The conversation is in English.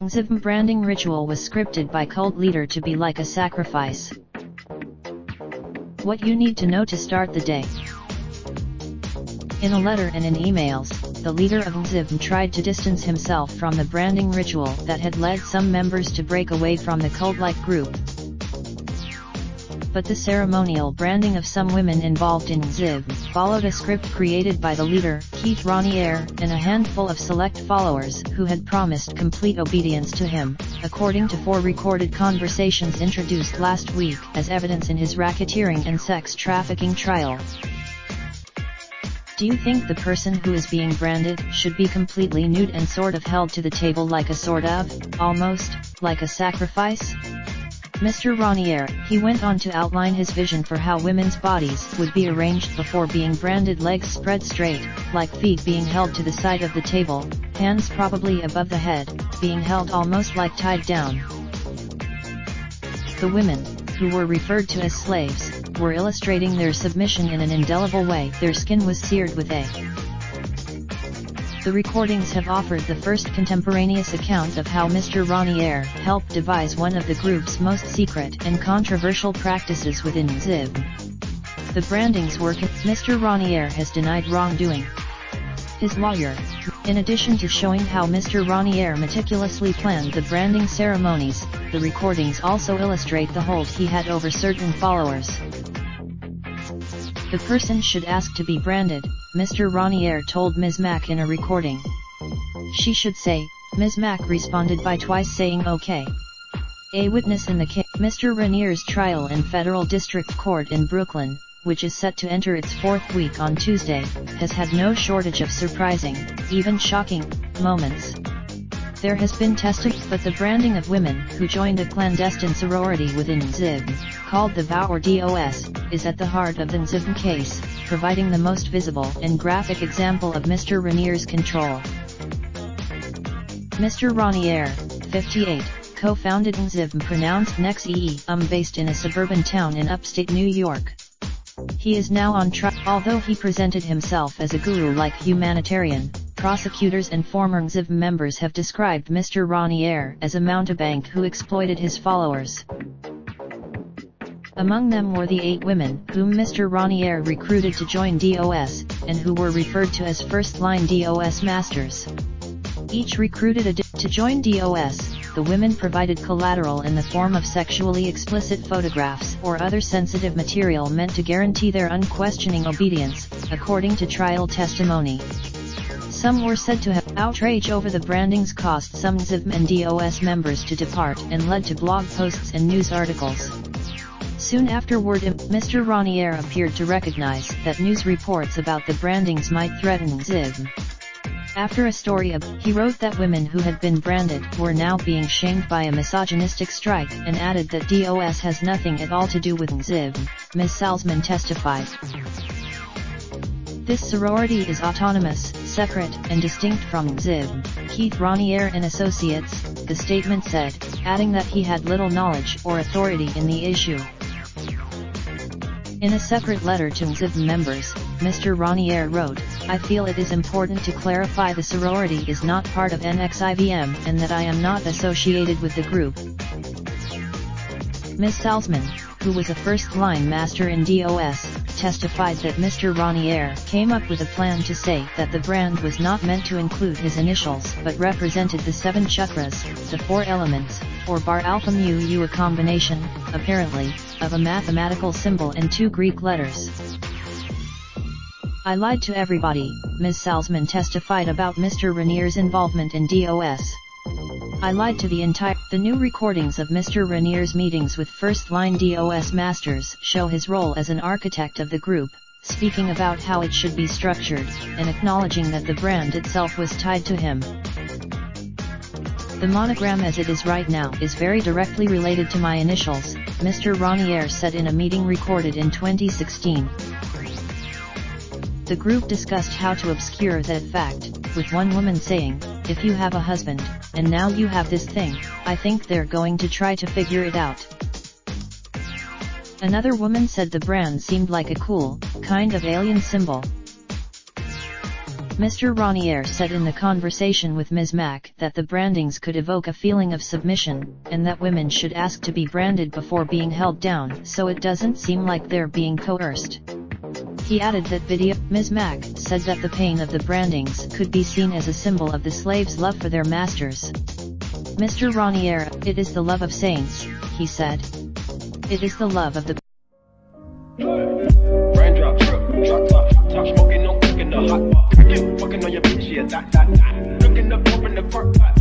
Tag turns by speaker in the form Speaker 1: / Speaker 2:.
Speaker 1: Nxivm branding ritual was scripted by cult leader to be like a sacrifice. What you need to know to start the day. In a letter and in emails, the leader of Nxivm tried to distance himself from the branding ritual that had led some members to break away from the cult-like group. But the ceremonial branding of some women involved in Nxivm followed a script created by the leader, Keith Raniere, and a handful of select followers who had promised complete obedience to him, according to 4 recorded conversations introduced last week as evidence in his racketeering and sex trafficking trial. Do you think the person who is being branded should be completely nude and sort of held to the table like a sort of, almost, like a sacrifice? Mr. Raniere, he went on to outline his vision for how women's bodies would be arranged before being branded: legs spread straight, like feet being held to the side of the table, hands probably above the head, being held almost like tied down. The women, who were referred to as slaves, were illustrating their submission in an indelible way. Their skin was seared with a. The recordings have offered the first contemporaneous account of how Mr. Raniere helped devise one of the group's most secret and controversial practices within Nxivm. The brandings were Mr. Raniere has denied wrongdoing. His lawyer, in addition to showing how Mr. Raniere meticulously planned the branding ceremonies, the recordings also illustrate the hold he had over certain followers. The person should ask to be branded, Mr. Raniere told Ms. Mack in a recording. She should say, Ms. Mack responded by twice saying okay. A witness in the case, Mr. Raniere's trial in Federal District Court in Brooklyn, which is set to enter its 4th week on Tuesday, has had no shortage of surprising, even shocking, moments. There has been testimony, but the branding of women who joined a clandestine sorority within Nxivm, called the VOW or DOS, is at the heart of the Nxivm case, providing the most visible and graphic example of Mr. Raniere's control. Mr. Raniere, 58, co-founded Nxivm, pronounced Nxivm, based in a suburban town in upstate New York. He is now on trial. Although he presented himself as a guru-like humanitarian, prosecutors and former Nxivm members have described Mr. Raniere as a mountebank who exploited his followers. Among them were the 8 women whom Mr. Raniere recruited to join DOS, and who were referred to as first-line DOS masters. Each recruited to join DOS. The women provided collateral in the form of sexually explicit photographs or other sensitive material meant to guarantee their unquestioning obedience, according to trial testimony. Some were said to have. Outrage over the brandings caused some Nxivm and DOS members to depart and led to blog posts and news articles. Soon afterward, Mr. Raniere appeared to recognize that news reports about the brandings might threaten Nxivm. After a story he wrote that women who had been branded were now being shamed by a misogynistic strike, and added that DOS has nothing at all to do with Nxivm. Ms. Salzman testified. This sorority is autonomous, separate, and distinct from Nxivm, Keith Raniere and Associates, the statement said, adding that he had little knowledge or authority in the issue. In a separate letter to Nxivm members, Mr. Raniere wrote, I feel it is important to clarify the sorority is not part of Nxivm and that I am not associated with the group. Ms. Salzman, who was a first-line master in DOS, testified that Mr. Raniere came up with a plan to say that the brand was not meant to include his initials but represented the 7 chakras, the 4 elements, or bar alpha mu u, a combination, apparently, of a mathematical symbol and 2 Greek letters. I lied to everybody, Ms. Salzman testified about Mr. Raniere's involvement in DOS. I lied to The new recordings of Mr. Raniere's meetings with first-line DOS masters show his role as an architect of the group, speaking about how it should be structured, and acknowledging that the brand itself was tied to him. The monogram as it is right now is very directly related to my initials, Mr. Raniere said in a meeting recorded in 2016. The group discussed how to obscure that fact, with one woman saying, if you have a husband, and now you have this thing, I think they're going to try to figure it out. Another woman said the brand seemed like a cool, kind of alien symbol. Mr. Raniere said in the conversation with Ms. Mack that the brandings could evoke a feeling of submission, and that women should ask to be branded before being held down so it doesn't seem like they're being coerced. He added that video. Ms. Mack said that the pain of the brandings could be seen as a symbol of the slaves' love for their masters. Mr. Raniere, "It is the love of saints," he said. "It is the love of the
Speaker 2: Raindrop, drop top, smoking, no cooking the hot pot. Fucking on your bitch, yeah, that. Looking up, open the park, pot.